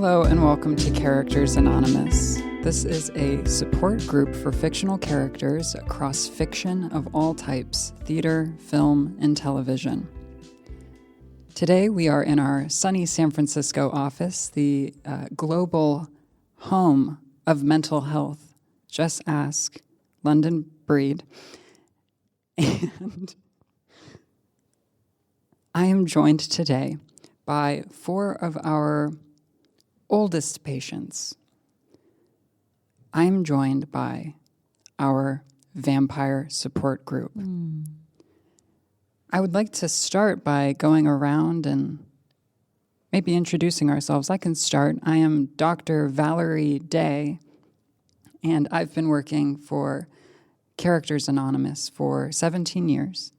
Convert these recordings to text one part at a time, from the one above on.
Hello and welcome to Characters Anonymous. This is a support group for fictional characters across fiction of all types, theater, film, and television. Today we are in our sunny San Francisco office, the global home of mental health. Just ask London Breed. And I am joined today by four of our oldest patients. I am joined by our vampire support group. I would like to start by going around and maybe introducing ourselves. I can start. I am Dr. Valerie Day, and I've been working for Characters Anonymous for 17 years.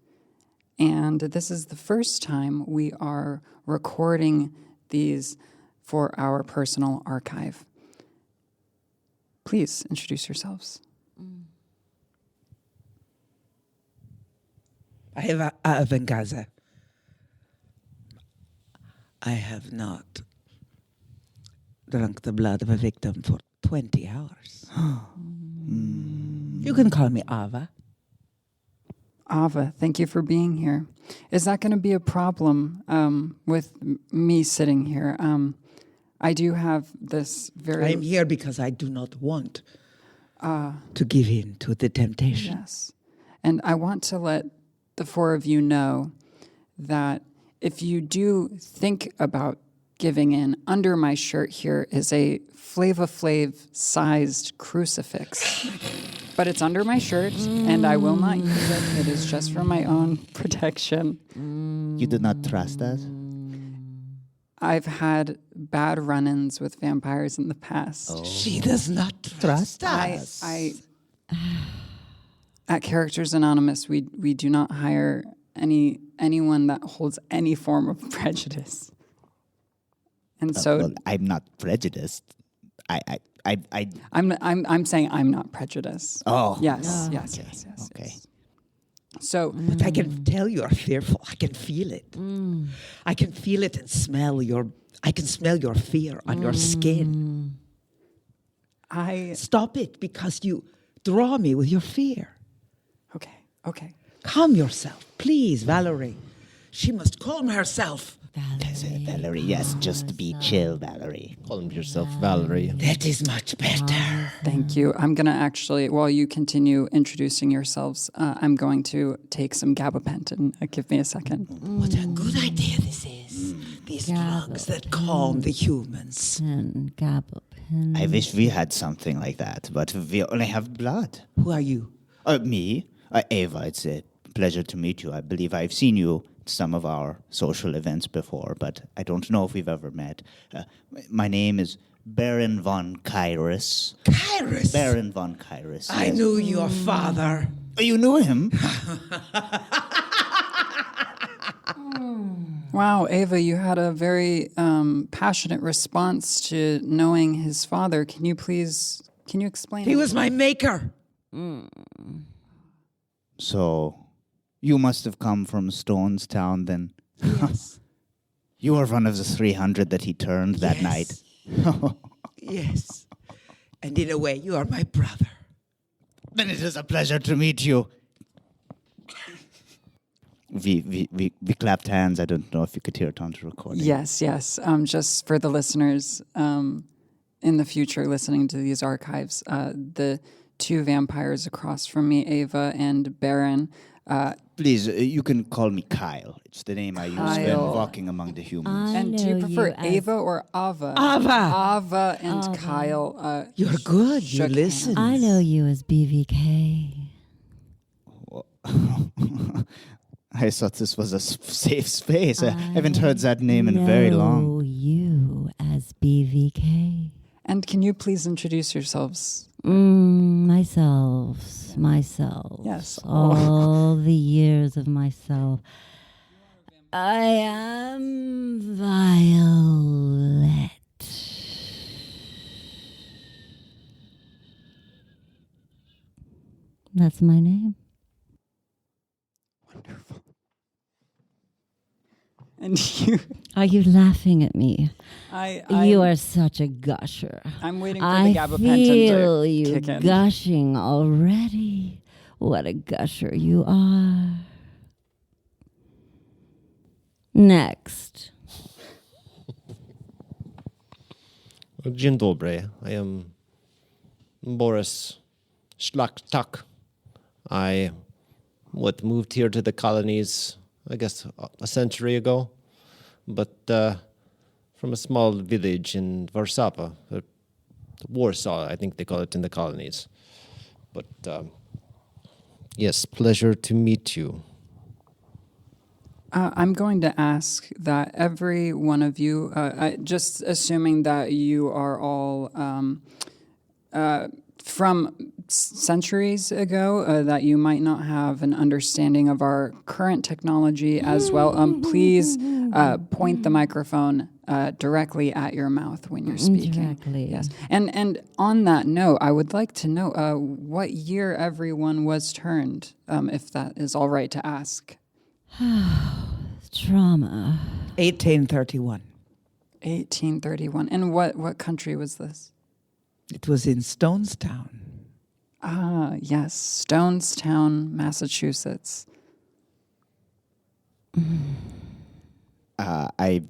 And this is the first time we are recording these for our personal archive. Please introduce yourselves. I have Vengaza. I have not drunk the blood of a victim for 20 hours. You can call me Ava. Ava, thank you for being here. Is that going to be a problem with me sitting here? I do have this very... I'm here because I do not want to give in to the temptation. Yes. And I want to let the four of you know that if you do think about giving in, under my shirt here is a Flava Flav-sized crucifix. But it's under my shirt, and I will not use it. It is just for my own protection. You do not trust us? I've had bad run-ins with vampires in the past. Oh. She does not trust us. At Characters Anonymous, we do not hire anyone that holds any form of prejudice. And so well, I'm not prejudiced. I'm saying I'm not prejudiced. Oh. Yes. Okay. Yes. So, But I can tell you are fearful. I can feel it. I can feel it and smell I can smell your fear on your skin. Stop it because you draw me with your fear. Okay. Calm yourself, please, Valerie. She must calm herself. Valerie, yes, just be chill, Valerie. Calm yourself, Valerie. That is much better. Thank you. I'm going to actually, while you continue introducing yourselves, I'm going to take some gabapentin. Give me a second. What a good idea this is. These drugs that calm the humans. I wish we had something like that, but we only have blood. Who are you? Me? Ava, it's a pleasure to meet you. I believe I've seen you at some of our social events before, but I don't know if we've ever met. My name is Baron von Kyrus. Kyrus? Baron von Kyrus. I yes. knew your father. Oh, you knew him? Wow, Ava, you had a very passionate response to knowing his father. Can you explain? He was my maker. So, you must have come from Stonestown then. Yes. You were one of the 300 that he turned that night. Yes. And in a way, you are my brother. Then it is a pleasure to meet you. We clapped hands. I don't know if you could hear it on the recording. Yes. Just for the listeners in the future listening to these archives, the two vampires across from me, Ava and Baron. Please, you can call me Kyle. It's the name I use when walking among the humans. And do you prefer Ava or Ava? Ava. Ava and Kyle. You're good. You listen. I know you as BVK. I thought this was a safe space. I haven't heard that name in very long. I know you as BVK. And can you please introduce yourselves? Myself. Yes. All the years of myself. I am Violet. That's my name. Wonderful. And you, Are you laughing at me? You I'm- are such a gusher. I'm waiting for the I gabapentin feel to you kick in. gushing already. What a gusher you are. Next. Dzień dobry. I am Boris Schlachtak. I moved here to the colonies, I guess, a century ago, but from a small village in Warsaw, Warsaw, I think they call it in the colonies. But yes, pleasure to meet you. I'm going to ask that every one of you, just assuming that you are all from centuries ago, that you might not have an understanding of our current technology as well. Please point the microphone directly at your mouth when you're speaking. Directly. Yes. And on that note, I would like to know what year everyone was turned, if that is all right to ask. Trauma. 1831. 1831. And what country was this? It was in Stonestown. Ah, yes, Stonestown, Massachusetts. I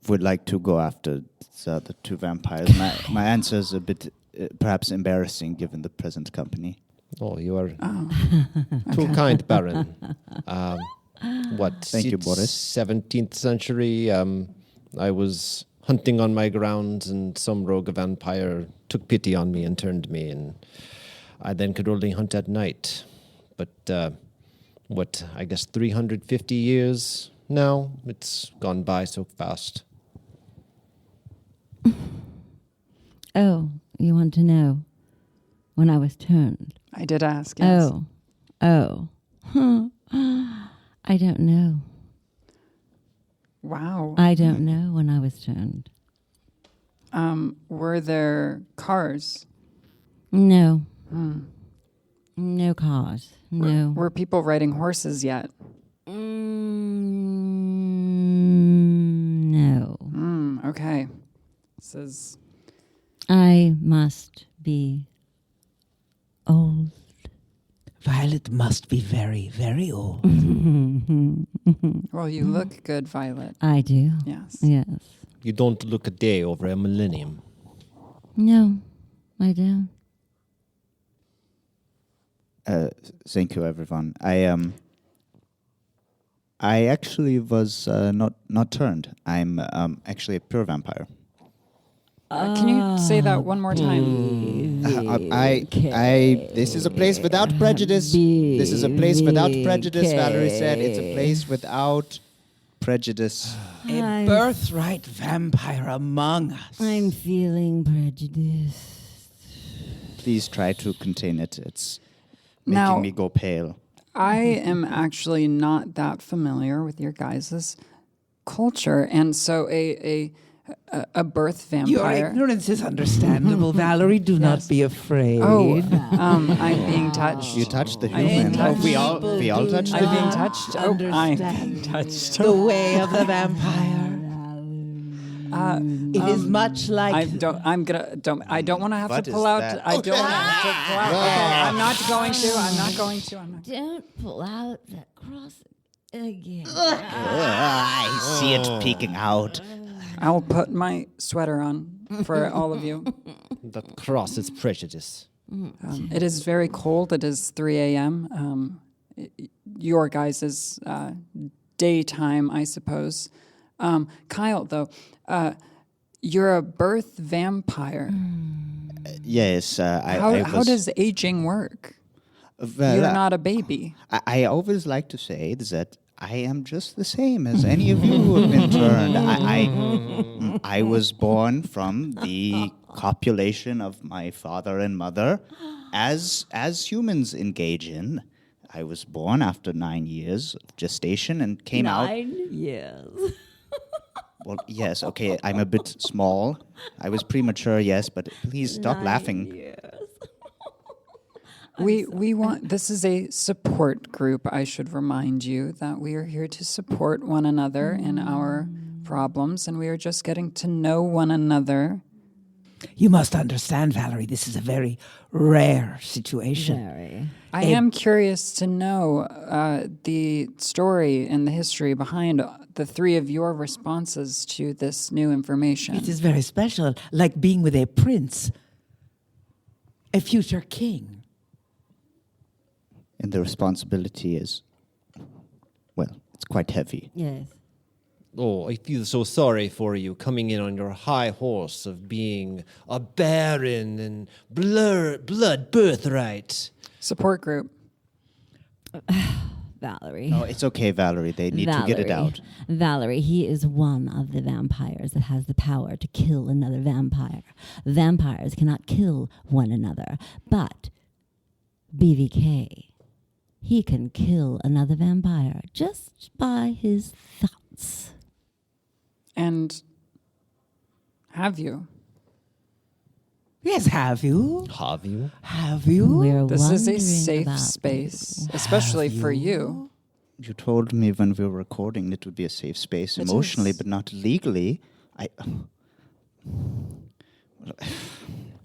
would like to go after the two vampires. My answer is a bit perhaps embarrassing given the present company. Oh, you are too kind, Baron. Thank you, Boris. 17th century. I was hunting on my grounds, and some rogue vampire took pity on me and turned me, and I then could only hunt at night. But I guess 350 years now? It's gone by so fast. Oh, you want to know when I was turned? I did ask, yes. Oh. I don't know. Wow. I don't know when I was turned. Were there cars? No. No cars. No. Were people riding horses yet? No. Okay. This is... I must be old. Violet must be very, very old. Well, you look good, Violet. I do. Yes. Yes. You don't look a day over a millennium. No, I don't. Thank you, everyone. I actually was not turned. I'm actually a pure vampire. Can you say that one more time? This is a place without prejudice. This is a place without prejudice. Valerie said it's a place without prejudice. A birthright vampire among us. I'm feeling prejudiced. Please try to contain it. It's Now- making me go pale. I am actually not that familiar with your guys' culture, and so a birth Your vampire. ignorance is understandable, Valerie. Do not be afraid. Oh, I'm being touched. You touched the I'm being human. touched. We all touched I'm the being human. touched. Oh, I'm being touched. The way of the vampire. It is much like I don't want to have What to is pull out. that? I don't want to have to pull out. Okay, I'm not going to. I'm not going to. I'm not. Don't pull out that cross again. I see it peeking out. I'll put my sweater on for all of you. That cross is prejudice. It is very cold. It is 3 a.m. Your guys' daytime, I suppose. Kyle, though, you're a birth vampire. Yes, How does aging work? Well, You're not a baby. I always like to say that I am just the same as any of you who have been turned. I was born from the copulation of my father and mother, as humans engage in. I was born after 9 years of gestation and came out. 9 years. Well, yes, okay, I'm a bit small. I was premature, yes, but please stop laughing. We want, this is a support group. I should remind you that we are here to support one another in our problems, and we are just getting to know one another. You must understand, Valerie, this is a very rare situation. Very. I am curious to know the story and the history behind the three of your responses to this new information. It is very special, like being with a prince, a future king. And the responsibility is, well, it's quite heavy. Yes. Oh, I feel so sorry for you coming in on your high horse of being a baron and blood birthright. Support group. Valerie. No, it's okay, Valerie. They need to get it out. Valerie, he is one of the vampires that has the power to kill another vampire. Vampires cannot kill one another, but BVK, he can kill another vampire just by his thoughts. And have you? Yes, have you? Have you? Have you? We're This is a wondering safe about space, especially for you. You told me when we were recording it would be a safe space It emotionally, is. but not legally.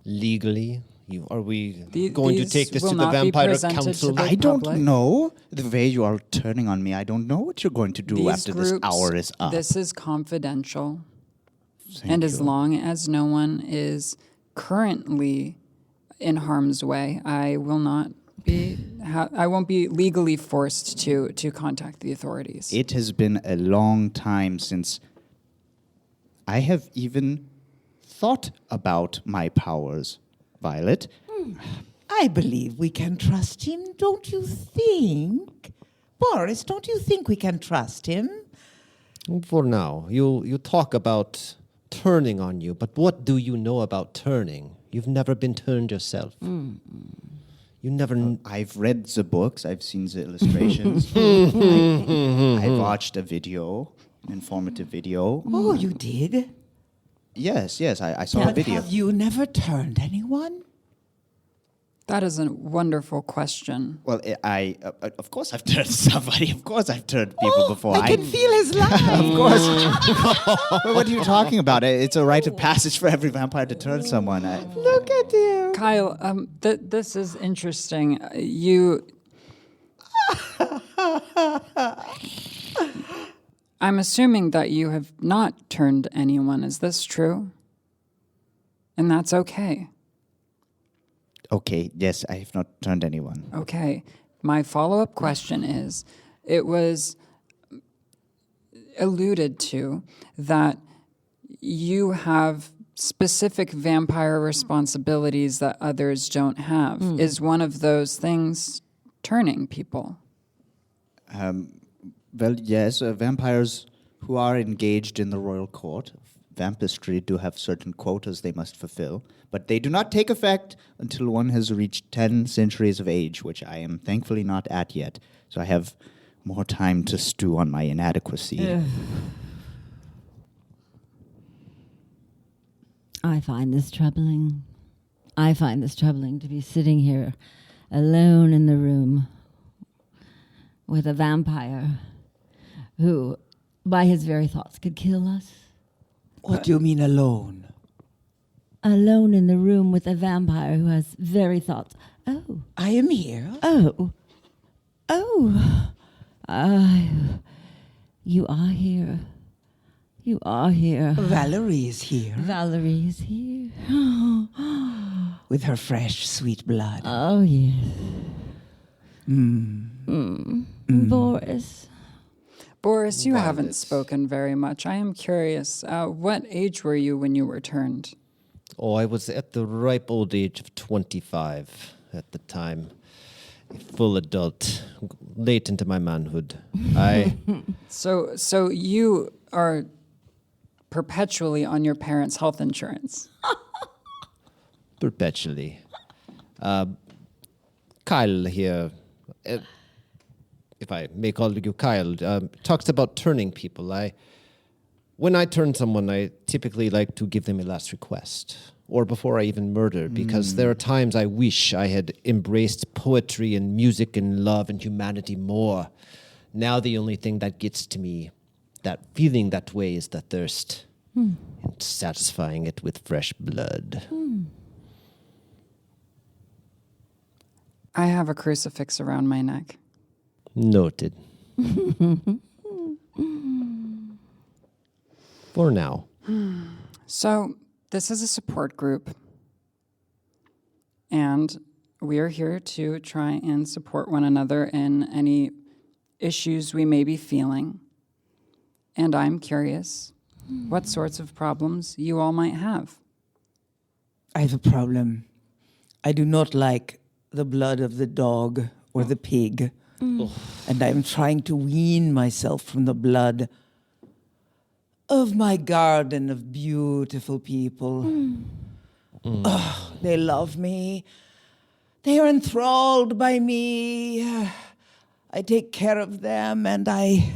Legally? Are we The- going to these take this will to the not be Vampire presented to Council? the I don't public. know. The way you are turning on me, I don't know what you're going to do These after this groups, hour is up. This is confidential. Thank And as you. long as no one is currently in harm's way, I will not be. I won't be legally forced to contact the authorities. It has been a long time since I have even thought about my powers, Violet. I believe we can trust him, don't you think? Boris, don't you think we can trust him? For now, you talk about turning on you, but what do you know about turning? You've never been turned yourself. You never... I've read the books, I've seen the illustrations. I watched a video, an informative video. Oh, you did? Yes, I saw a But video. have you never turned anyone? That is a wonderful question. Well, of course I've turned somebody. Of course I've turned people before. I can feel his life. Of course. But what are you talking about? It's a rite of passage for every vampire to turn someone. Look at you. Kyle, this is interesting. You. I'm assuming that you have not turned anyone. Is this true? And that's okay. Okay, yes, I have not turned anyone. Okay. My follow-up question is, it was alluded to that you have specific vampire responsibilities that others don't have. Is one of those things turning people? Well, yes, vampires who are engaged in the royal court of vampistry do have certain quotas they must fulfill, but they do not take effect until one has reached 10 centuries of age, which I am thankfully not at yet. So I have more time to stew on my inadequacy. I find this troubling. I find this troubling to be sitting here alone in the room with a vampire who, by his very thoughts, could kill us. What do you mean alone? Alone in the room with a vampire who has very thoughts. Oh, I am here. oh, oh. You are here. You are here. Valerie is here Valerie is here. with her fresh, sweet blood. Oh, yes. Boris. Boris, you haven't Violet. spoken very much. I am curious, what age were you when you were turned? Oh, I was at the ripe old age of 25 at the time. A full adult, late into my manhood. So you are perpetually on your parents' health insurance. Perpetually. Kyle here, if I may call you Kyle, talks about turning people. when I turn someone, I typically like to give them a last request, or before I even murder, because there are times I wish I had embraced poetry and music and love and humanity more. Now the only thing that gets to me, that feeling that way, is the thirst, and satisfying it with fresh blood. I have a crucifix around my neck. Noted. For now. So, this is a support group, and we are here to try and support one another in any issues we may be feeling. And I'm curious what sorts of problems you all might have. I have a problem. I do not like the blood of the dog or the pig. And I'm trying to wean myself from the blood of my garden of beautiful people. They love me. They are enthralled by me. I take care of them, and I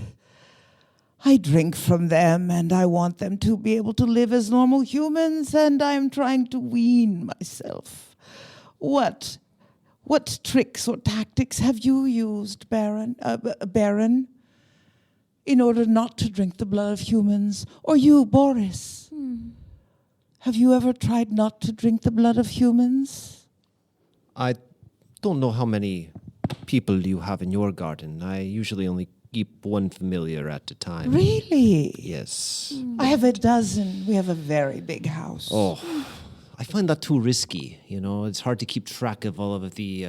drink from them, and I want them to be able to live as normal humans, and I'm trying to wean myself. What tricks or tactics have you used, Baron, in order not to drink the blood of humans? Or you, Boris? Have you ever tried not to drink the blood of humans? I don't know how many people you have in your garden. I usually only keep one familiar at a time. Really? Yes. I have a dozen. We have a very big house. Oh, I find that too risky. You know, it's hard to keep track of all of the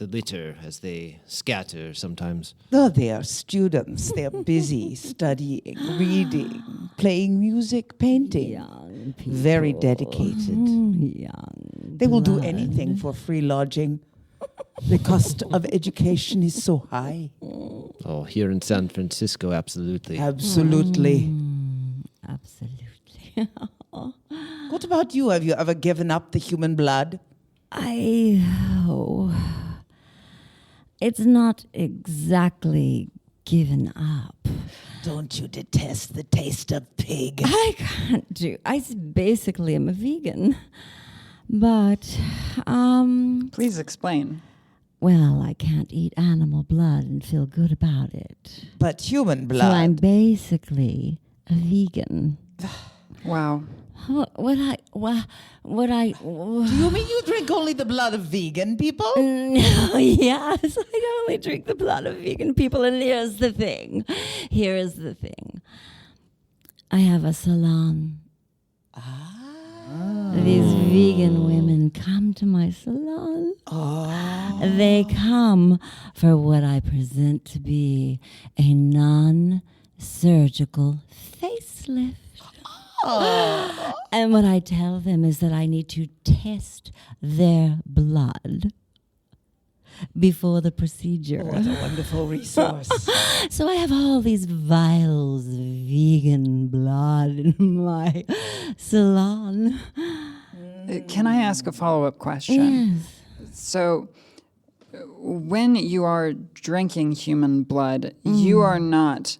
litter as they scatter sometimes. Oh, they are students. They are busy studying, reading, playing music, painting. Young people. Very dedicated. Young. They will do blood. anything for free lodging. The cost of education is so high. Oh, here in San Francisco, absolutely. Absolutely. Absolutely. What about you? Have you ever given up the human blood? It's not exactly given up. Don't you detest the taste of pig? I can't do. Basically am a vegan, but Please explain. well, I can't eat animal blood and feel good about it. But human So blood. I'm basically a vegan. Wow. What I Do you mean you drink only the blood of vegan people? No, yes, I only drink the blood of vegan people, and here's the thing. I have a salon. These vegan women come to my salon. They come for what I present to be a non-surgical facelift. And what I tell them is that I need to test their blood before the procedure. What a wonderful resource. So I have all these vials of vegan blood in my salon. Can I ask a follow-up question? Yes. So, when you are drinking human blood, you are not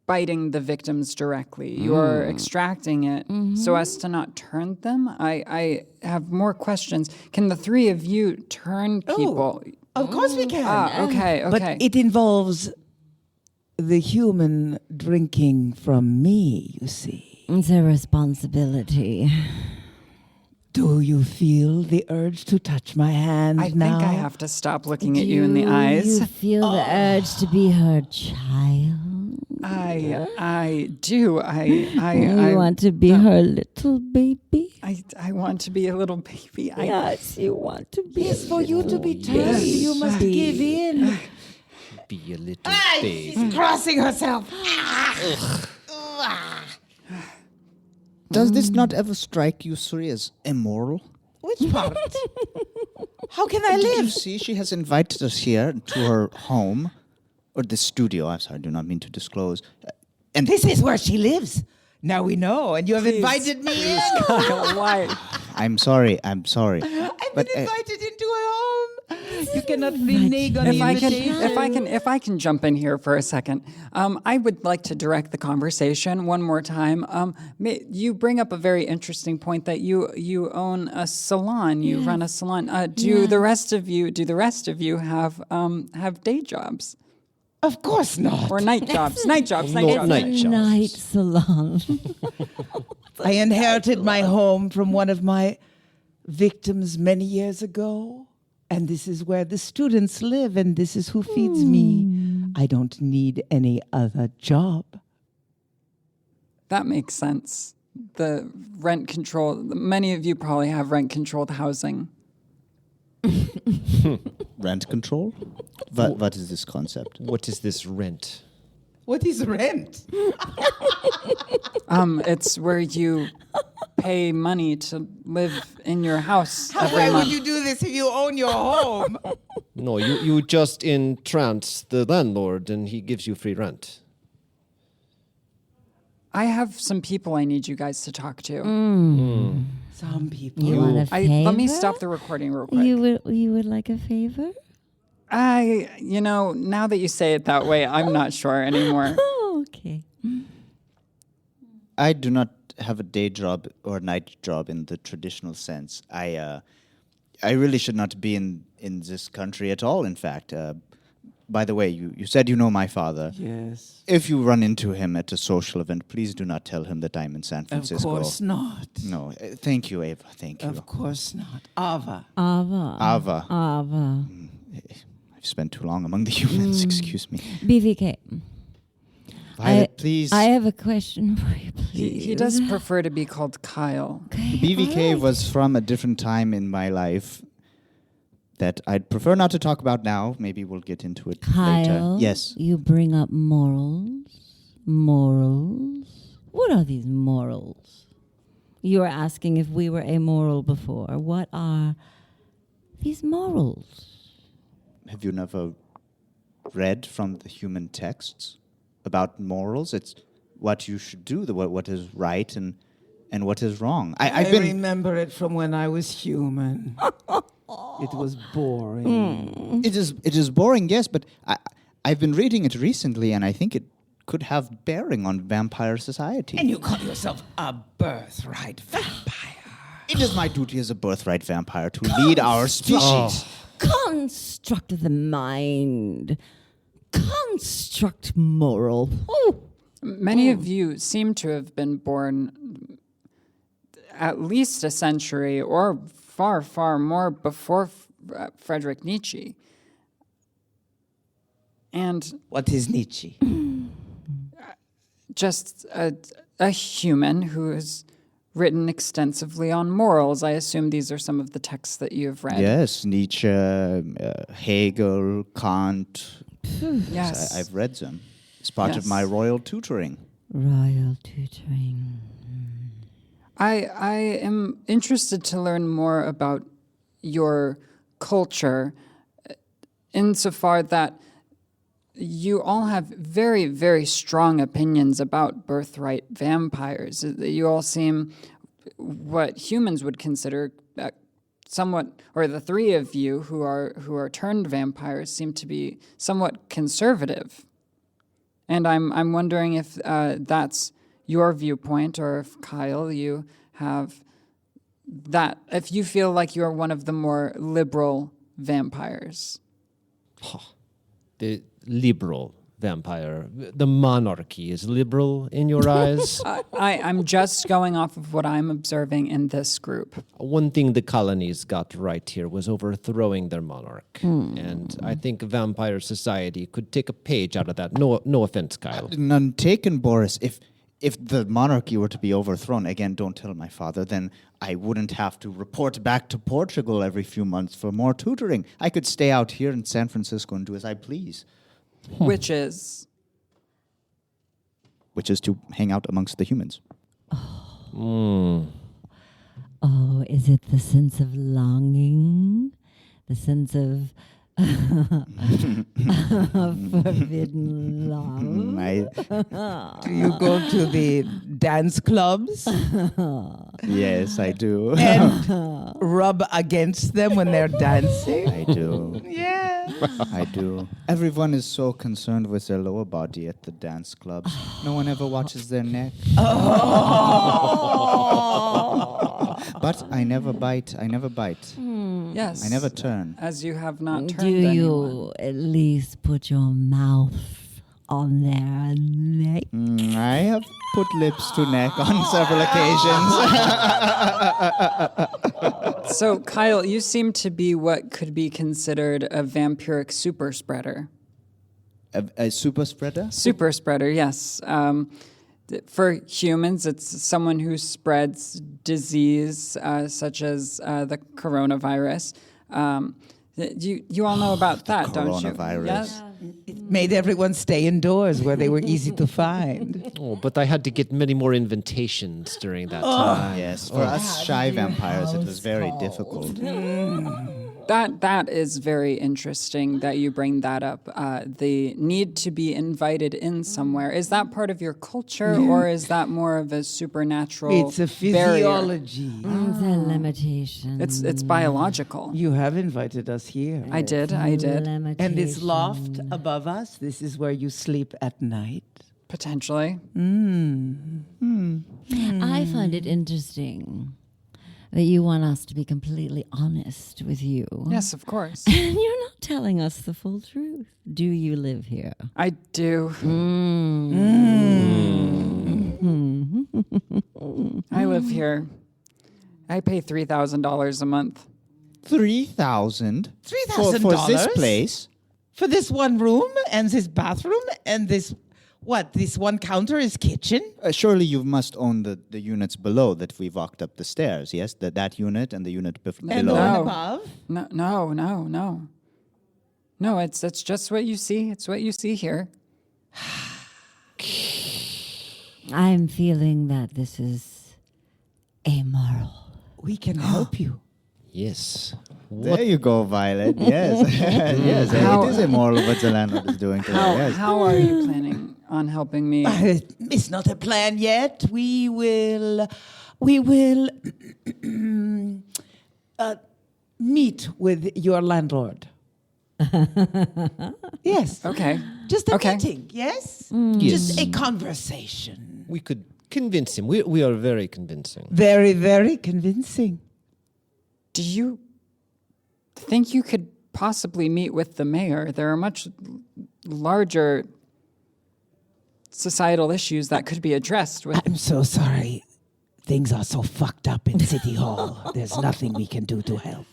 biting the victims directly. You are extracting it so as to not turn them. I have more questions. Can the three of you turn people? Of course we can. Okay. But it involves the human drinking from me, you see. It's a responsibility. Do you feel the urge to touch my hand I now? think I have to stop looking at you in the eyes. You feel the urge to be her child? I do. You want to be her little baby? I want to be a little baby. Yes, you want to be. Yes, for you to be turned, you must give in. Be a little baby. She's crossing herself. Does this not ever strike you, Suri, as immoral? Which part? How can I Did you live? see she has invited us here to her home, or the studio, I'm sorry, I do not mean to disclose. And This is where she lives. Now we know, and you have invited me in. Why? I'm sorry. I've been invited into her home. You cannot renege on the invitation. If I can jump in here for a second, I would like to direct the conversation one more time. You bring up a very interesting point that you own a salon. You run a salon. Do the rest of you have day jobs? Of course not. Or night jobs. Night jobs. Night salon. I inherited my home from one of my victims many years ago, and this is where the students live, and this is who feeds me. I don't need any other job. That makes sense. The rent control, many of you probably have rent-controlled housing. Rent control? What is this concept? What is this rent? What is rent? It's where you pay money to live in your house every Why month. would you do this if you own your home? No, you just entrance the landlord and he gives you free rent. I have some people I need you guys to talk to. Some people. You want a favor? Let me stop the recording real quick. You would like a favor? Now that you say it that way, I'm not sure anymore. Oh, okay. I do not have a day job or night job in the traditional sense. I really should not be in this country at all, in fact. By the way, you said you know my father. Yes. If you run into him at a social event, please do not tell him that I'm in San Francisco. Of course not. No. Thank you, Ava. Thank you. Of course not. Ava. Ava. Ava. I've spent too long among the humans. Excuse me. BVK. Violet, please. I have a question for you, please. He does prefer to be called Kyle. Okay, BVK all right. was from a different time in my life that I'd prefer not to talk about now. Maybe we'll get into it later. Kyle, Yes. you bring up morals. Morals? What are these morals? You were asking if we were amoral before. What are these morals? Have you never read from the human texts about morals? It's what you should do, what is right and what is wrong. I remember it from when I was human. It was boring. It is boring, yes, but I've been reading it recently, and I think it could have bearing on vampire society. And you call yourself a birthright vampire. It is my duty as a birthright vampire to lead our species. Construct the mind. Construct moral. Ooh. Many of you seem to have been born at least a century or far, far more before Friedrich Nietzsche. And What is Nietzsche? just a human who has written extensively on morals. I assume these are some of the texts that you have read. Yes, Nietzsche, Hegel, Kant. Yes. I've read them. It's part of my royal tutoring. Royal tutoring. I am interested to learn more about your culture insofar that you all have very, very strong opinions about birthright vampires. You all seem what humans would consider somewhat, or the three of you who are turned vampires seem to be somewhat conservative. And I'm wondering if that's your viewpoint, or if Kyle, you have that, if you feel like you're one of the more liberal vampires. The liberal vampire. The monarchy is liberal in your eyes? I'm just going off of what I'm observing in this group. One thing the colonies got right here was overthrowing their monarch. And I think vampire society could take a page out of that. No offense, Kyle. None taken, Boris. If the monarchy were to be overthrown, again, don't tell my father, then I wouldn't have to report back to Portugal every few months for more tutoring. I could stay out here in San Francisco and do as I please. Which is to hang out amongst the humans. Oh, is it the sense of longing? The sense of Forbidden love. Do you go to the dance clubs Yes, I do. and rub against them when they're dancing? I do. Yeah. I do. Everyone is so concerned with their lower body at the dance clubs. No one ever watches their neck. But I never bite. I never bite. Yes. I never turn. As you have not Do turned you anyone. at least put your mouth on their neck? I have put lips to neck on several occasions. So, Kyle, you seem to be what could be considered a vampiric super spreader. A super spreader? Super spreader, yes. For humans, it's someone who spreads disease such as the coronavirus. You all know about that, don't you? coronavirus. Yes? It made everyone stay indoors where they were easy to find. Oh, but I had to get many more invitations during that time. Yes, for us shy vampires, it was very difficult. That is very interesting that you bring that up. The need to be invited in somewhere. Is that part of your culture, or is that more of a supernatural It's a barrier? physiology. It's a limitation. It's biological. You have invited us here. I did. And this loft above us, this is where you sleep at night. Potentially. I find it interesting that you want us to be completely honest with you. Yes, of course. And you're not telling us the full truth. Do you live here? I do. I live here. I pay $3,000 a month. 3,000? $3,000? For this place? For this one room and this bathroom and this, this one counter is kitchen? Surely you must own the units below that we walked up the stairs, yes? That unit and the unit And the below. one No. above? No. No, it's just what you see. It's what you see here. I'm feeling that this is amoral. We can help you. Yes. There you go, Violet. Yes. Yes, How- it is immoral what the landlord is doing today. Yes. How are you planning on helping me? It's not a plan yet. We will meet with your landlord. Yes. Okay. Just a Okay. meeting, yes? Yes. Just a conversation. We could convince him. We are very convincing. Very, very convincing. Do you think you could possibly meet with the mayor? There are much larger societal issues that could be addressed with. I'm so sorry. Things are so fucked up in City Hall. There's nothing we can do to help.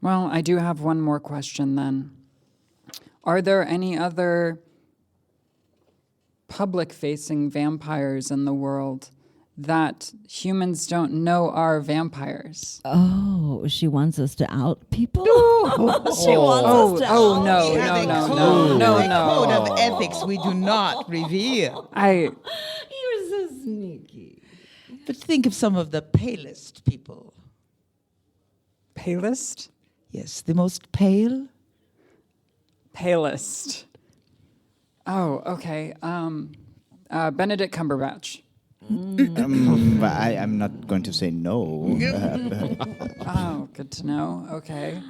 Well, I do have one more question then. Are there any other public-facing vampires in the world that humans don't know are vampires? Oh, she wants us to out people? She wants us to Oh, out no, We have no, a no, code, no, a no, code no. of ethics we do not reveal. You're so sneaky. But think of some of the palest people. Palest? Yes, the most pale. Palest. Oh, okay. Benedict Cumberbatch. But I'm not going to say no. Oh, good to know. Okay.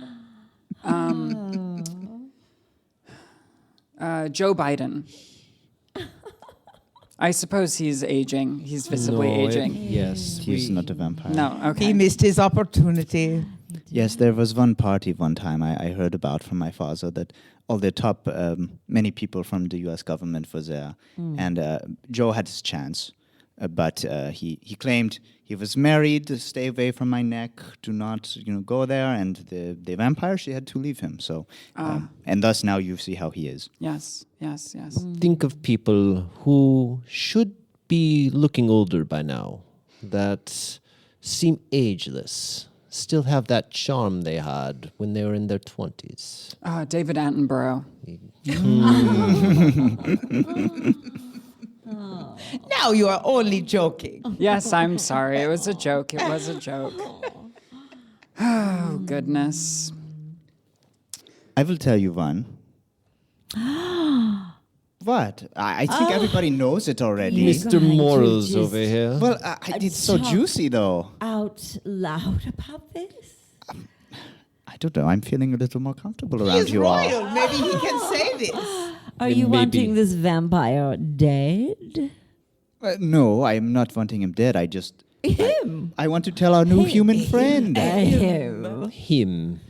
Joe Biden. I suppose he's aging. He's visibly aging. Yes. He's not a vampire. No, okay. He missed his opportunity. Yes, there was one party one time I heard about from my father that all the top, many people from the U.S. government was there. And Joe had his chance. But he claimed he was married, to stay away from my neck, do not go there. And the vampire, she had to leave him. So, and thus now you see how he is. Yes. Think of people who should be looking older by now, that seem ageless, still have that charm they had when they were in their 20s. David Attenborough. Now you are only joking. Yes, I'm sorry. It was a joke. Oh, goodness. I will tell you one. What? I think everybody knows it already. You're Mr. going to Morals just over here. Well, it's so talk juicy, though. out loud about this? I don't know. I'm feeling a little more comfortable around you all. Royal. Maybe he can say this. Are you Maybe. wanting this vampire dead? No, I am not wanting him dead. Him. I want to tell our new human friend. Him. Him.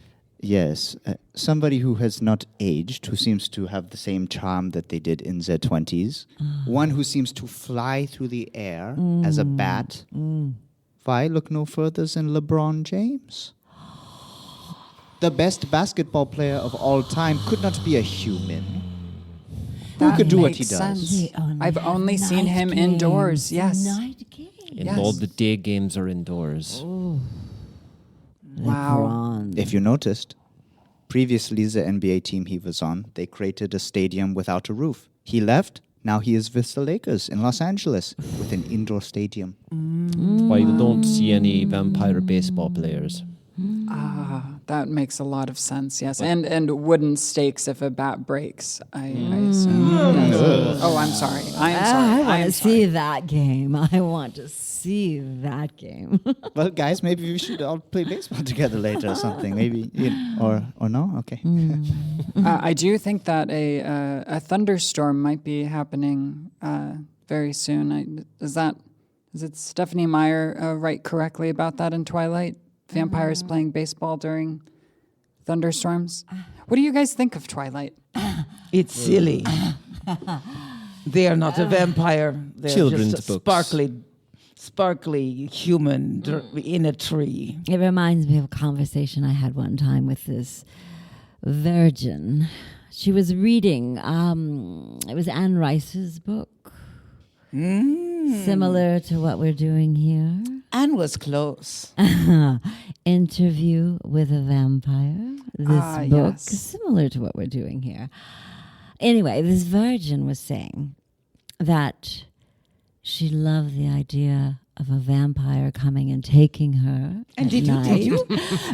Yes, somebody who has not aged, who seems to have the same charm that they did in their 20s. One who seems to fly through the air as a bat. Why look no further than LeBron James? The best basketball player of all time could not be a human. Who That could do what he makes does? sense. I've only seen him indoors, yes. Night game. And Yes. all the day games are indoors. Wow. LeBron. If you noticed, previously the NBA team he was on, they created a stadium without a roof. He left, now he is with the Lakers in Los Angeles with an indoor stadium. Why you don't see any vampire baseball players? That makes a lot of sense, yes. And wooden stakes if a bat breaks, I assume. Yes. Oh, I'm sorry. I want I'm to sorry. see that game. I want to see that game. Well, guys, maybe we should all play baseball together later or something. Maybe, or no? Okay. I do think that a thunderstorm might be happening very soon. Is it Stephanie Meyer write correctly about that in Twilight? Vampires playing baseball during thunderstorms. What do you guys think of Twilight? It's silly. They are not a vampire. They're Children's just a books. sparkly human in a tree. It reminds me of a conversation I had one time with this virgin. She was reading, it was Anne Rice's book. Similar to what we're doing here. Anne was close. Interview with a Vampire. This book, yes. similar to what we're doing here. Anyway, this virgin was saying that she loved the idea of a vampire coming and taking her. And at did night you?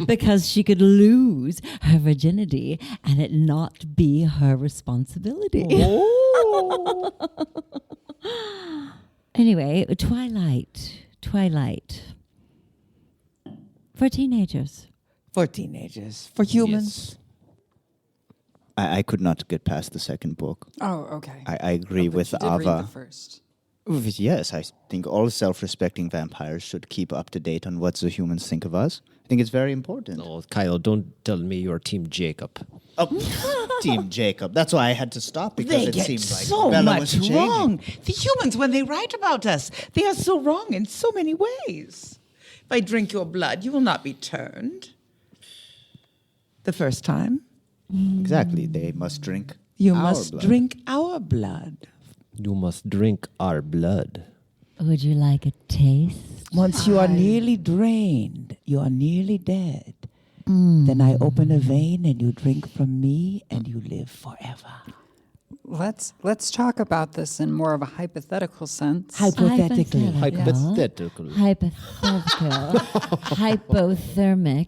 because she could lose her virginity and it not be her responsibility. Anyway, Twilight. For teenagers. For teenagers. For humans. I could not get past the second book. Oh, okay. I agree But with you did read Ava. the first. Yes, I think all self-respecting vampires should keep up to date on what the humans think of us. I think it's very important. Oh, Kyle, don't tell me you're Team Jacob. Oh, Team Jacob. That's why I had to stop because They it get seemed like so Bella much was changing. wrong. The humans, when they write about us, they are so wrong in so many ways. If I drink your blood, you will not be turned. The first time, Exactly. They must drink you our must blood. drink our blood. You must drink our blood. Would you like a taste? Once you are nearly drained, you are nearly dead. Then I open a vein and you drink from me and you live forever. Let's talk about this in more of a hypothetical sense. Hypothetically. Hypothetical. Hypothetical. Hypothermic.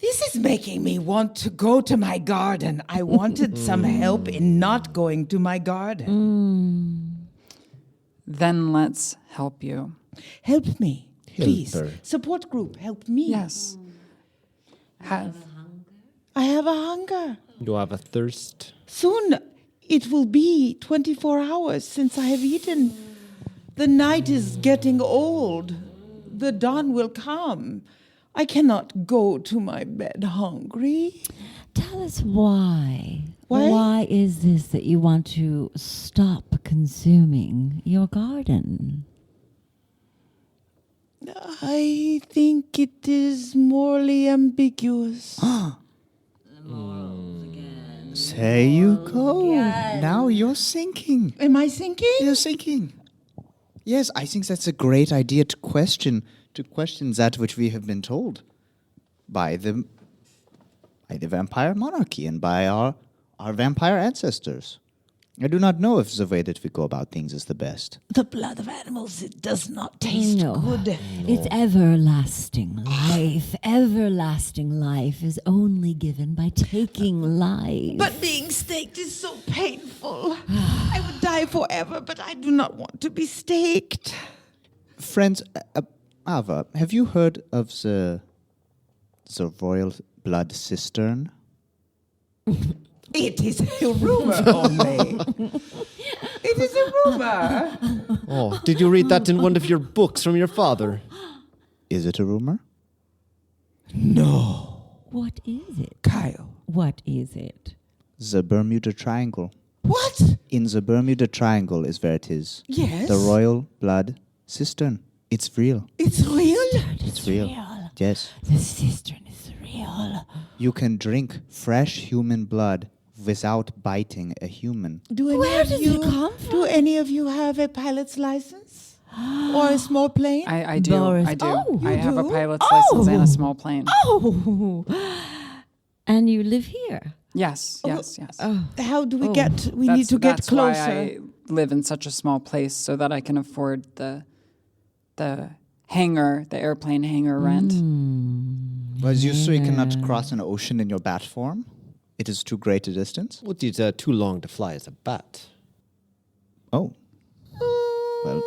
This is making me want to go to my garden. I wanted some help in not going to my garden. Then let's help you. Help me, please. her. Support group, help me. Yes. Have I have a hunger. You have a thirst. Soon it will be 24 hours since I have eaten. The night is getting old. The dawn will come. I cannot go to my bed hungry. Tell us why. Why? Why is this that you want to stop consuming your garden? I think it is morally ambiguous. There you go. Now you're sinking. Am I thinking? You're sinking. Yes, I think that's a great idea to question that which we have been told by the vampire monarchy and by our vampire ancestors. I do not know if the way that we go about things is the best. The blood of animals, it does not taste No. good. It's everlasting life. Everlasting life is only given by taking life. But being staked is so painful. I would die forever, but I do not want to be staked. Friends, Ava, have you heard of the royal blood cistern? It is a rumor only. It is a rumor. Oh, did you read that in one of your books from your father? Is it a rumor? No. What is it? Kyle. What is it? The Bermuda Triangle. What? In the Bermuda Triangle is where it is. Yes. The royal blood cistern. It's real. It's real? It's real. Yes. The cistern is real. You can drink fresh human blood without biting a human. Where does it come from? Do any of you have a pilot's license? Or a small plane? I do. Boris. I do. Oh, I you have a do? pilot's license and a small plane. Oh, and you live here. Yes, yes, yes. How do we get? We need to get that's closer. why I live in such a small place so that I can afford the hangar, the airplane hangar rent. Well, you so you cannot cross an ocean in your bat form? It is too great a distance? What is too long to fly as a bat? Oh. Well,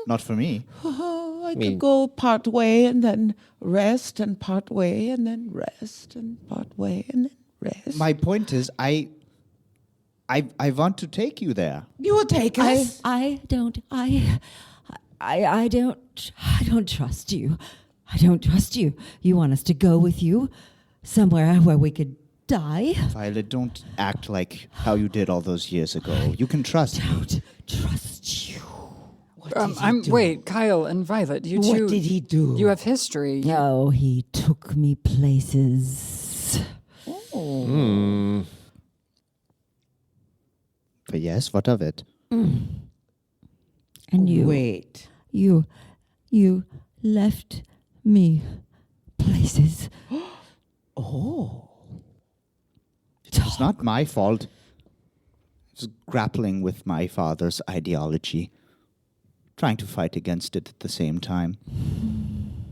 not for me. I mean- could go part way and then rest, and part way and then rest, and part way and then rest. My point is, I want to take you there. You will take us. I don't trust you. I don't trust you. You want us to go with you somewhere where we could die? Violet, don't act like how you did all those years ago. You can trust me. Don't trust you. Wait, Kyle and Violet, you two. What did he do? You have history. No, he took me places. But yes, what of it? And you Wait. you left me places. It's not my fault. It's grappling with my father's ideology, trying to fight against it at the same time.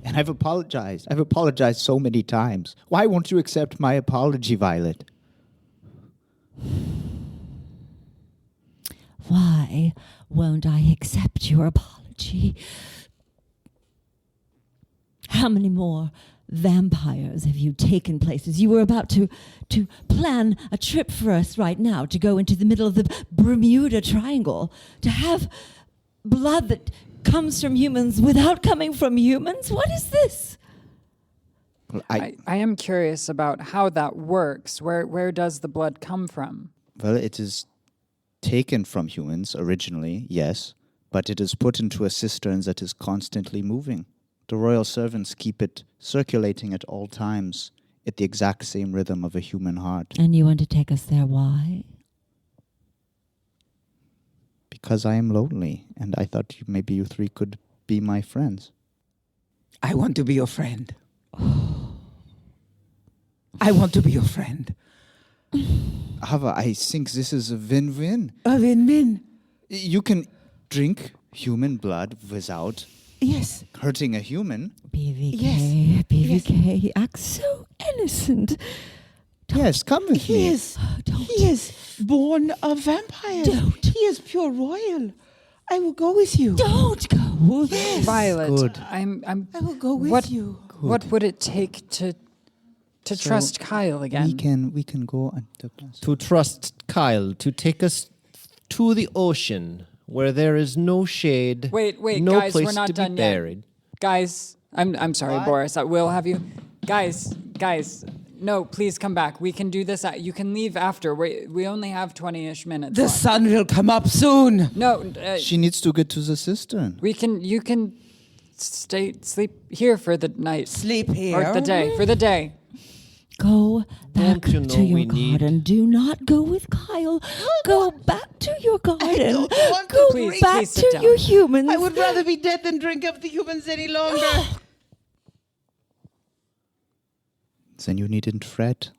And I've apologized. I've apologized so many times. Why won't you accept my apology, Violet? Why won't I accept your apology? How many more vampires have you taken places? You were about to plan a trip for us right now, to go into the middle of the Bermuda Triangle, to have blood that comes from humans without coming from humans? What is this? Well, I am curious about how that works. Where does the blood come from? well, it is taken from humans originally, yes, but it is put into a cistern that is constantly moving. The royal servants keep it circulating at all times at the exact same rhythm of a human heart. And you want to take us there? Why? Because I am lonely, and I thought maybe you three could be my friends. I want to be your friend. I want to be your friend. Ava, I think this is a win-win. A win-win. You can drink human blood without Yes. hurting a human. BVK, BVK, he acts so innocent. Yes, come with He me. is. He is born a vampire. Don't. He is pure royal. I will go with you. Don't go. Violet, Good. I'm I will go with what, you. What would it take to trust Kyle again? We can go and To trust Kyle to take us to the ocean where there is no shade. Wait, no guys, place we're not to done be yet. buried. Guys, I'm sorry, Boris. I will have you. Guys, no, please come back. We can do this. You can leave after. We only have 20-ish minutes. The left. sun will come up soon. No, She needs to get to the cistern. you can sleep here for the night. Sleep here. Or for the day. Go back Don't you know to your we need- garden. Do not go with Kyle. Go back to your garden. don't want to Go Please, back please sit to down. your humans. I would rather be dead than drink up the humans any longer. Then you needn't fret,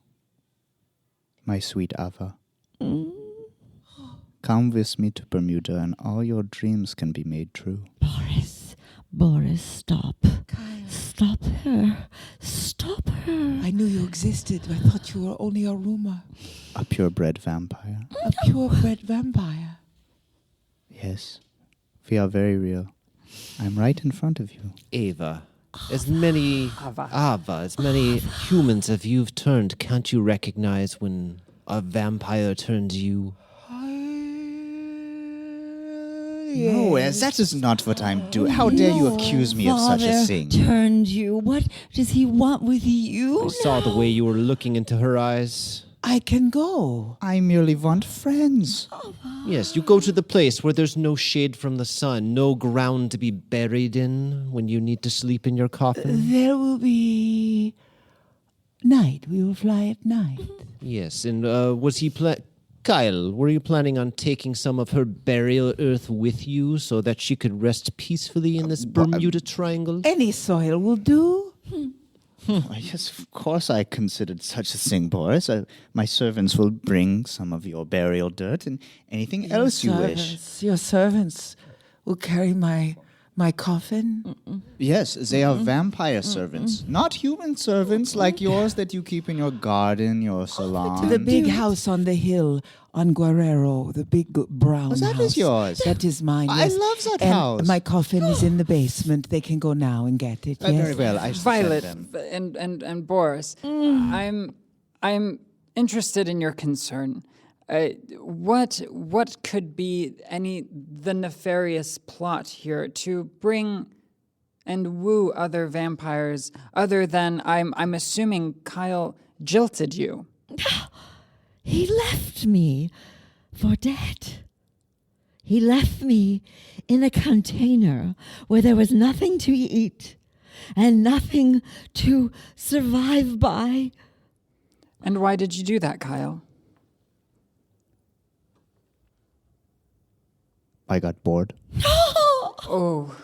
my sweet Ava. Come with me to Bermuda and all your dreams can be made true. Boris, stop. Stop her. Stop her. I knew you existed. I thought you were only a rumor. A purebred vampire. A purebred vampire. Yes, we are very real. I'm right in front of you. Ava, as many humans as you've turned, can't you recognize when a vampire turns you? No, that is not what I'm doing. How dare you accuse me of such a thing? Turned you. What does he want with you? I saw the way you were looking into her eyes. I can go. I merely want friends. Yes, you go to the place where there's no shade from the sun, no ground to be buried in when you need to sleep in your coffin. There will be night. We will fly at night. Yes, and was he Kyle, were you planning on taking some of her burial earth with you so that she could rest peacefully in this Bermuda Triangle? Any soil will do. Yes, of course I considered such a thing, Boris. My servants will bring some of your burial dirt and anything else you wish. Your servants will carry my coffin. Yes, they are vampire servants, not human servants like yours that you keep in your garden, your salon. The big house on the hill on Guerrero, the big brown house. That is yours. That is mine. I yes. love that and house. My coffin is in the basement. They can go now and get it. Yes. Very well. I Violet them. and Boris, I'm interested in your concern. What could be the nefarious plot here to bring and woo other vampires other than I'm assuming Kyle jilted you? He left me for dead. He left me in a container where there was nothing to eat and nothing to survive by. And why did you do that, Kyle? I got bored. Oh.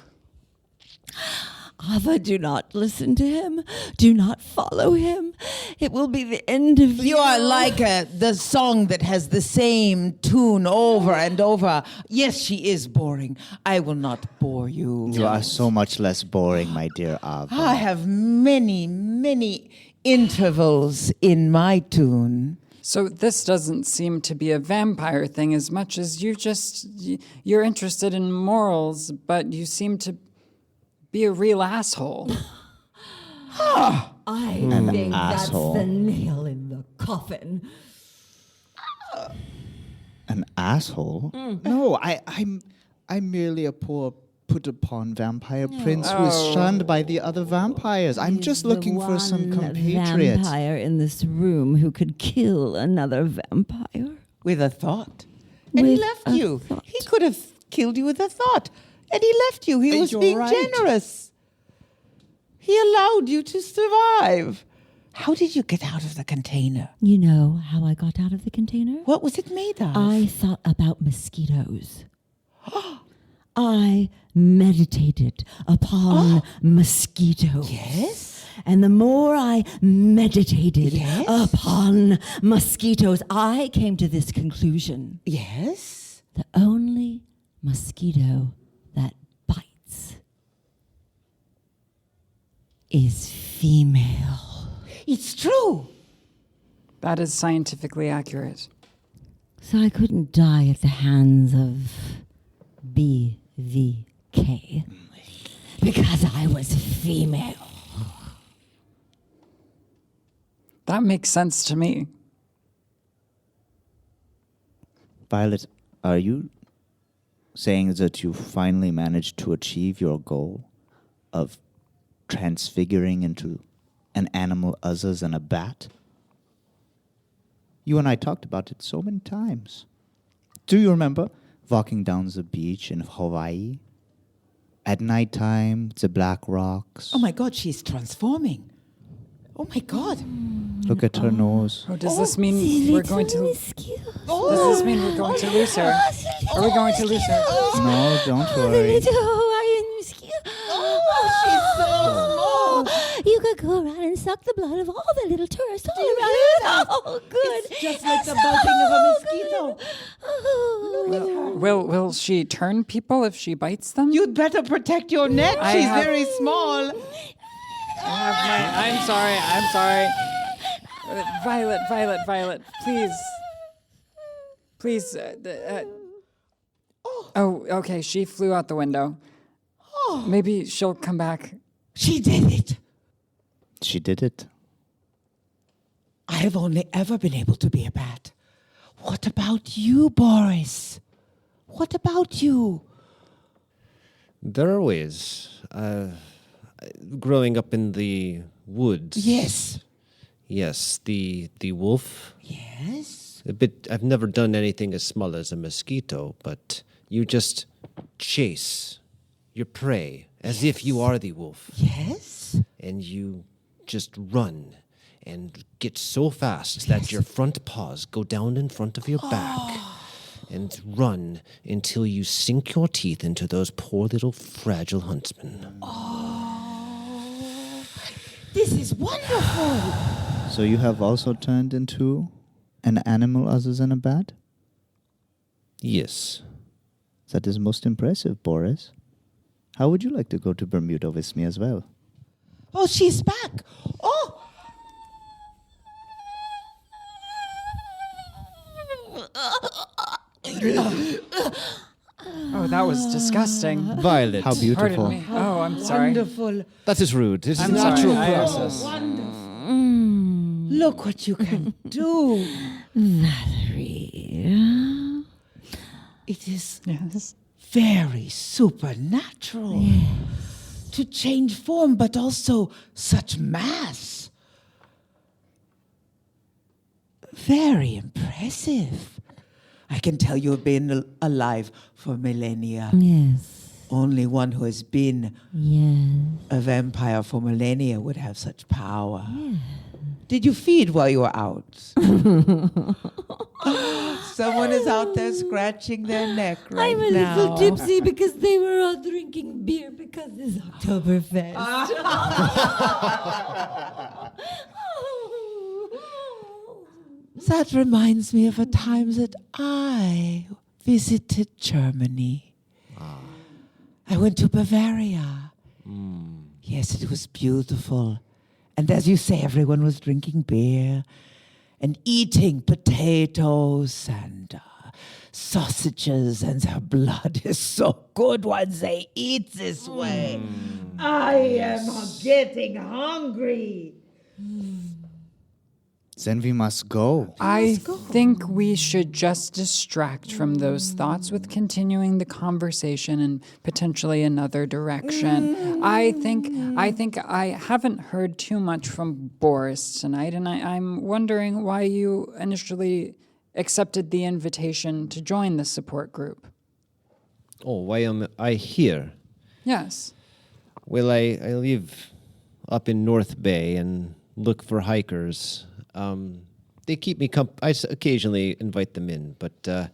Ava, do not listen to him. Do not follow him. It will be the end of you. You are like the song that has the same tune over and over. Yes, she is boring. I will not bore you. You are so much less boring, my dear Ava. I have many, many intervals in my tune. So this doesn't seem to be a vampire thing as much as you're interested in morals, but you seem to be a real asshole. I think asshole. that's the nail in the coffin. An asshole? No, I'm merely a poor put-upon vampire prince who is shunned by the other vampires. I'm just looking for some compatriots. Vampire in this room who could kill another vampire. With a thought. And he With left a you. thought. He could have killed you with a thought. And he left you. He And was you're being right. generous. He allowed you to survive. How did you get out of the container? You know how I got out of the container? What was it made of? I thought about mosquitoes. I meditated upon mosquitoes. Yes? And the more I meditated Yes? upon mosquitoes, I came to this conclusion. Yes? The only mosquito that bites is female. It's true. That is scientifically accurate. So I couldn't die at the hands of BVK because I was female. That makes sense to me. Violet, are you saying that you finally managed to achieve your goal of transfiguring into an animal other than a bat? You and I talked about it so many times. Do you remember walking down the beach in Hawaii? At nighttime, the black rocks. Oh my God, she's transforming. Oh my God. Look at her nose. Oh, does this mean we're going to? Does this mean we're going to lose her? Are we going to lose her? No, don't worry. She's so small. You could go around and suck the blood of all the little tourists all around. Oh, good. It's just like the buzzing of a mosquito. Will she turn people if she bites them? You'd better protect your neck. She's very small. I'm sorry. Violet, please. Please. Oh, okay, she flew out the window. Maybe she'll come back. She did it. She did it. I have only ever been able to be a bat. What about you, Boris? What about you? There are ways. Growing up in the woods. Yes. Yes, the wolf. Yes? I've never done anything as small as a mosquito, but you just chase your prey as if you are the wolf. Yes? And you just run and get so fast that your front paws go down in front of your back and run until you sink your teeth into those poor little fragile huntsmen. This is wonderful. So you have also turned into an animal other than a bat? Yes. That is most impressive, Boris. How would you like to go to Bermuda with me as well? Oh, she's back. Oh! Oh, that was disgusting. Violet. How beautiful. Pardon me. Oh, I'm sorry. Wonderful. That is rude. It is I'm a sorry. natural I- process. Wonderful. Look what you can do. Valerie. It is Yes. very supernatural to change form, but also such mass. Very impressive. I can tell you have been alive for millennia. Yes. Only one who has been Yes. a vampire for millennia would have such power. Did you feed while you were out? Someone is out there scratching their neck right I'm a now. little tipsy because they were all drinking beer because it's Oktoberfest. That reminds me of a time that I visited Germany. I went to Bavaria. Yes, it was beautiful. And as you say, everyone was drinking beer and eating potatoes and sausages, and their blood is so good once they eat this way. I am getting hungry. Then we must go. I think we should just distract from those thoughts with continuing the conversation in potentially another direction. I think I haven't heard too much from Boris tonight, and I'm wondering why you initially accepted the invitation to join the support group. Oh, why am I here? Yes. Well, I live up in North Bay and look for hikers. They keep me I occasionally invite them in, but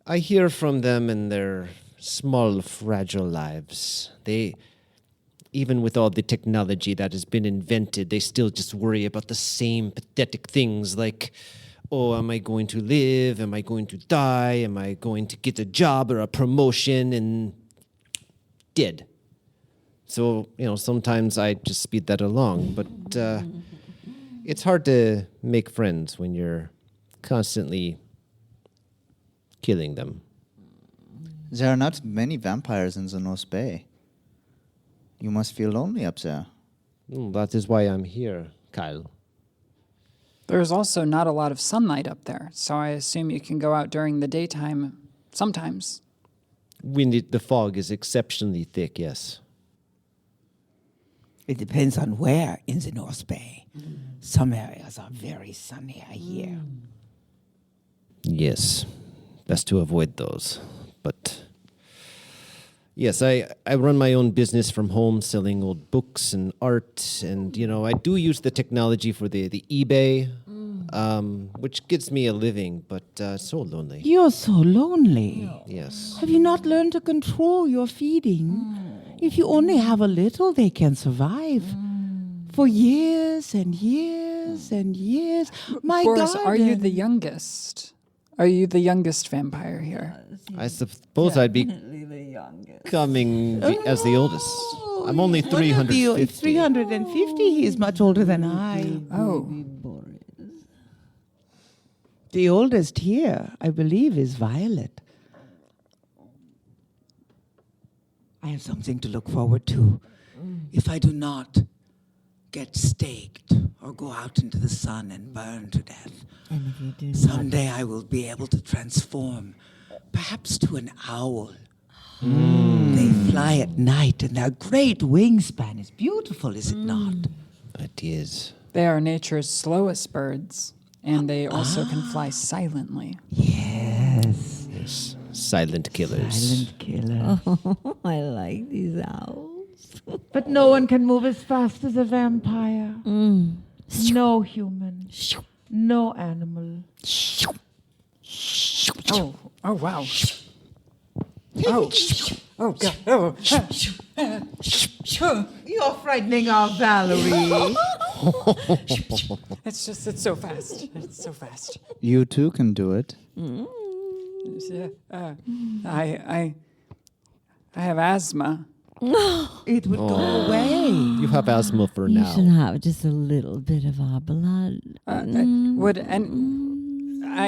I hear from them in their small, fragile lives. They, even with all the technology that has been invented, they still just worry about the same pathetic things like, oh, am I going to live? Am I going to die? Am I going to get a job or a promotion? And dead. So, sometimes I just speed that along, but it's hard to make friends when you're constantly killing them. There are not many vampires in the North Bay. You must feel lonely up there. That is why I'm here, Kyle. There's also not a lot of sunlight up there, so I assume you can go out during the daytime sometimes. The fog is exceptionally thick, yes. It depends on where in the North Bay. Some areas are very sunny, I hear. Yes. Best to avoid those. But yes, I run my own business from home, selling old books and art. And, I do use the technology for the eBay, which gets me a living, but it's so lonely. You're so lonely. Yes. Have you not learned to control your feeding? If you only have a little, they can survive for years and years and years. My Boris, garden. are you the youngest Are you the youngest vampire here? I suppose I'd be coming as the oldest. I'm only 350. 350. He is much older than I. Oh, The oldest here, I believe, is Violet. I have something to look forward to. If I do not get staked or go out into the sun and burn to death, And if you do someday I will be able to transform, perhaps to an owl. They fly at night, and their great wingspan is beautiful, is it not? It is. they are nature's slowest birds, and they also can fly silently. Yes. Yes. Silent killers. Silent killer. Oh, I like these owls. But no one can move as fast as a vampire. No human. No animal. Oh, wow. Oh, God. Oh. You're frightening our Valerie. It's so fast. It's so fast. You too can do it. I have asthma. It would go away. You have asthma for You now. should have just a little bit of our blood. I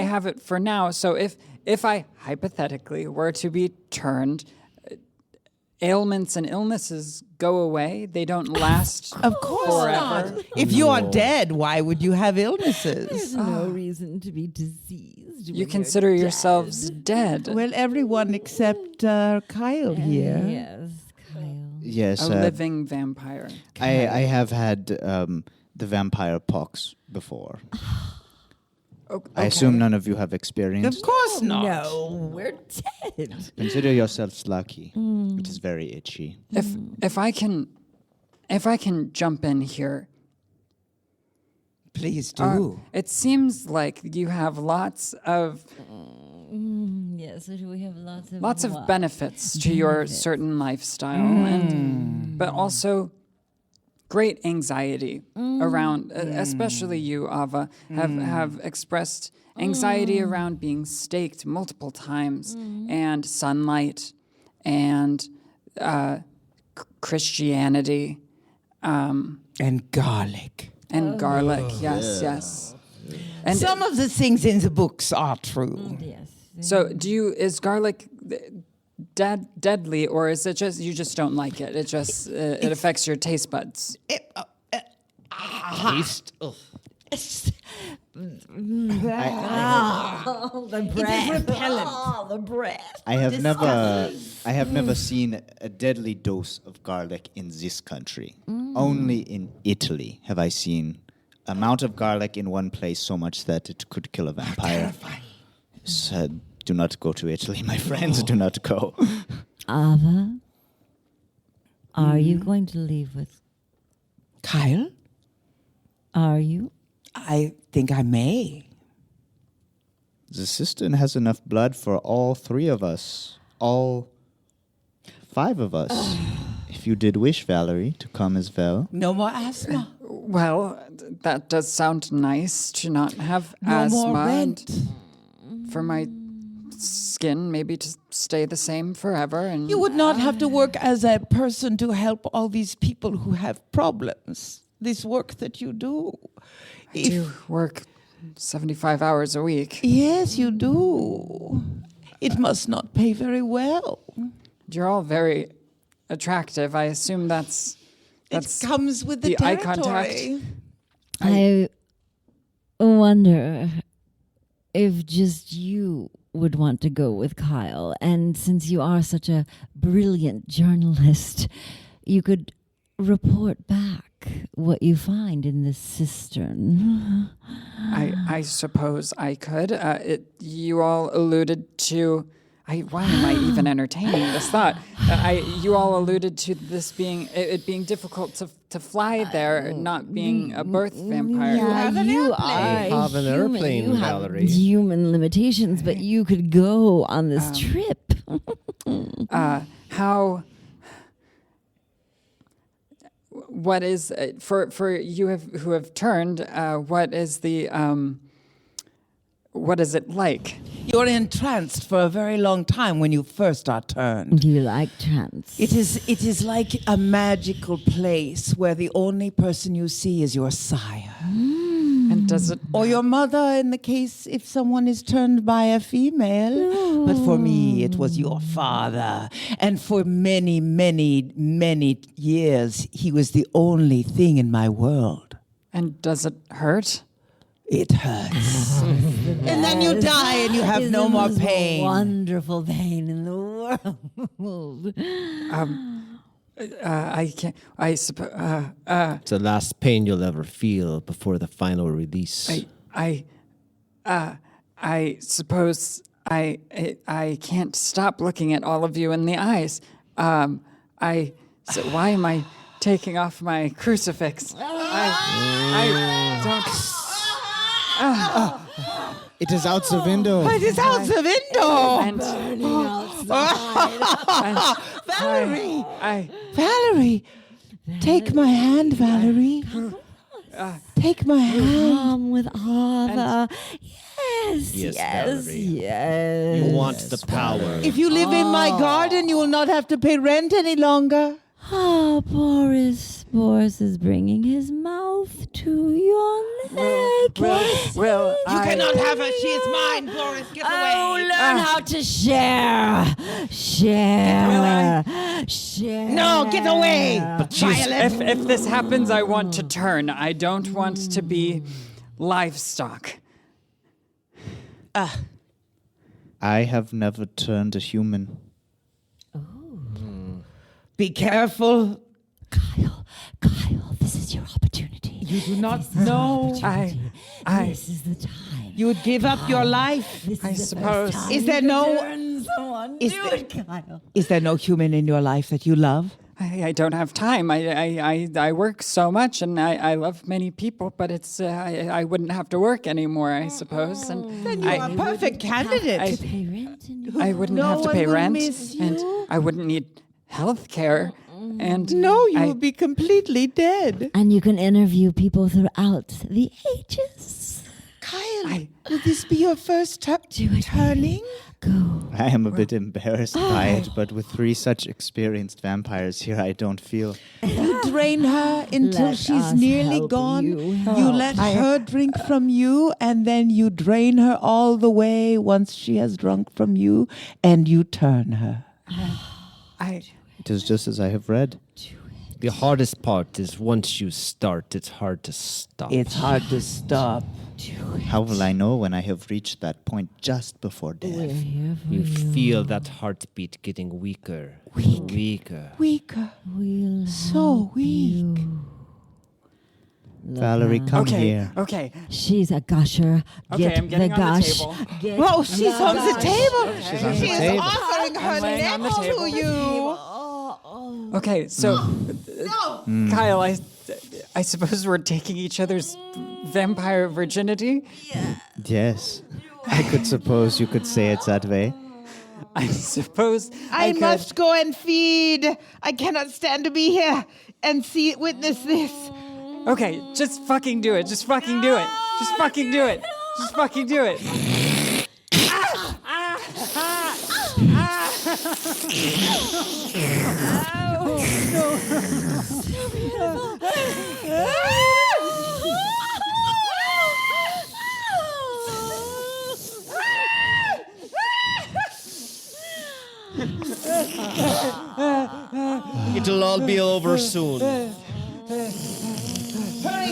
have it for now. So if I hypothetically were to be turned, ailments and illnesses go away. They don't last Of course forever. not. If you are dead, why would you have illnesses? There's no reason to be diseased. You consider yourselves dead. Well, everyone except Kyle here. Yes, Kyle. Yes, A living vampire. I have had the vampire pox before. I assume none of you have experienced. Of course not. No, we're dead. Consider yourselves lucky. It is very itchy. If I can jump in here. Please do. It seems like you have lots of Yes, so we have lots of benefits to your certain lifestyle, but also great anxiety around, especially you, Ava, have expressed anxiety around being staked multiple times, and sunlight, and Christianity, And garlic. and garlic. Yes. And Some of the things in the books are true. Yes. so, is garlic deadly, or is it just you just don't like it? It just it affects your taste buds. Taste. Ugh. The breath. repellent. Oh, the breath. I have never seen a deadly dose of garlic in this country. Only in Italy have I seen amount of garlic in one place so much that it could kill a vampire. So do not go to Italy, my friends. Do not go. Ava, are you going to leave with? Kyle, Are you? I think I may. The cistern has enough blood for all three of us. All 5 of us. If you did wish, Valerie, to come as well. No more asthma. Well, that does sound nice to not have No asthma, more and rent. for my skin maybe to stay the same forever. And You would not have to work as a person to help all these people who have problems. This work that you do. do work 75 hours a week. Yes, you do. It must not pay very well. You're all very attractive. I assume that's It comes with the eye territory. contact. I wonder if just you would want to go with Kyle. And since you are such a brilliant journalist, you could report back what you find in this cistern. I suppose I could. You all alluded to. Why am I even entertaining this thought? You all alluded to this being it being difficult to fly there, not being a birth vampire. You are Have an human. airplane, You have Valerie. human limitations, but you could go on this trip. How? What is for you who have turned? What is the what is it like? You're entranced for a very long time when you first are turned. Do you like trance? It is like a magical place where the only person you see is your sire. And does it? Or your mother in the case if someone is turned by a female. But for me, it was your father. And for many, many, many years, he was the only thing in my world. And does it hurt? It hurts. And then you die and you have It's no the more most pain. Wonderful pain in the world. I can't. I suppose. It's the last pain you'll ever feel before the final release. I suppose I can't stop looking at all of you in the eyes. So why am I taking off my crucifix? I don't. It is out the window. It is out the window. And Valerie! I Valerie! Take my hand, Valerie. Take my hand. Come with Ava. Yes, Yes, yes, Valerie. yes. You want the power. If you live in my garden, you will not have to pay rent any longer. Oh, Boris. Boris is bringing his mouth to your neck. well, You cannot have her. She is mine, Boris. Get Oh, away. learn how to share. Share. Share. No, get away. If this happens, I want to turn. I don't want to be livestock. I have never turned a human. Be careful. Kyle, this is your opportunity. You do not know. This is the time. You would give up your life. This I is the suppose. first time Is there you no- can turn someone. Is Do there- it, Kyle. Is there no human in your life that you love? I don't have time. I work so much, and I love many people, but it's I wouldn't have to work anymore, I suppose. And Then you are a perfect candidate. Pay rent and I wouldn't No have to one pay will rent, miss and you. I wouldn't need health care. And No, you I- will be completely dead. And you can interview people throughout the ages. Kyle, will this be your first turning? Go. I am a bit embarrassed by it, but with 3 such experienced vampires here, I don't feel. You drain her until Let she's us nearly help gone. you. You let her drink from you, and then you drain her all the way once she has drunk from you, and you turn her. It is just as I have read. The hardest part is once you start, it's hard to stop. It's hard to stop. How will I know when I have reached that point just before death? You feel that heartbeat getting weaker. Weaker. Weaker. We'll So weak. Valerie, come here. Okay. She's a gusher. Okay, Get I'm getting the on the gush. table. Get Whoa, she's on the table. She's on the She is table. offering her I'm laying neck on the to table. you. Okay. So, Kyle, I suppose we're taking each other's vampire virginity. Yes. I could suppose you could say it that way. I suppose I could. must go and feed. I cannot stand to be here and witness this. Okay, just fucking do it. Just fucking do it. Just fucking do it. Just fucking do it. It'll all be over soon. Hurry,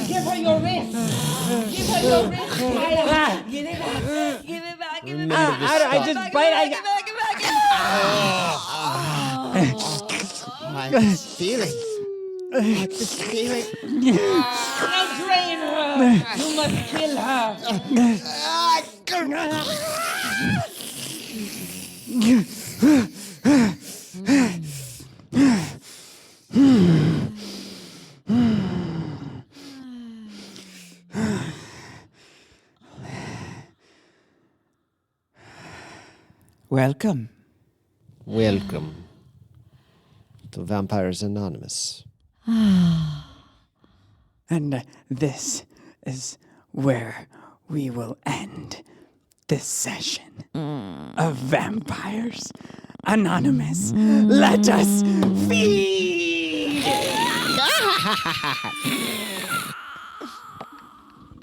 give her your wrist. Give her your wrist. Give it back. Give it back. Give it Remember back. to I stop. just bite. Give it back. Give it back. I'm feeling. I'm just feeling. Now drain her. You must kill her. Welcome. Welcome to Vampires Anonymous. And this is where we will end. this session of Vampires Anonymous. Let us feed!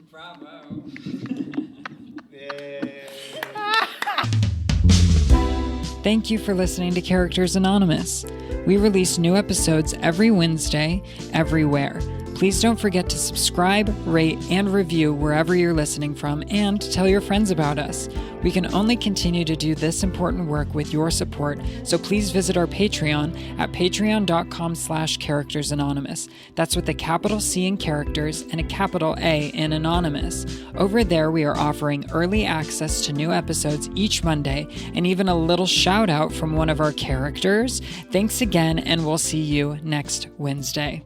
Bravo. Thank you for listening to Characters Anonymous. We release new episodes every Wednesday, everywhere. Please don't forget to subscribe, rate, and review wherever you're listening from, and tell your friends about us. We can only continue to do this important work with your support, so please visit our Patreon at patreon.com/charactersanonymous. That's with a capital C in characters and a capital A in anonymous. Over there, we are offering early access to new episodes each Monday, and even a little shout out from one of our characters. Thanks again, and we'll see you next Wednesday.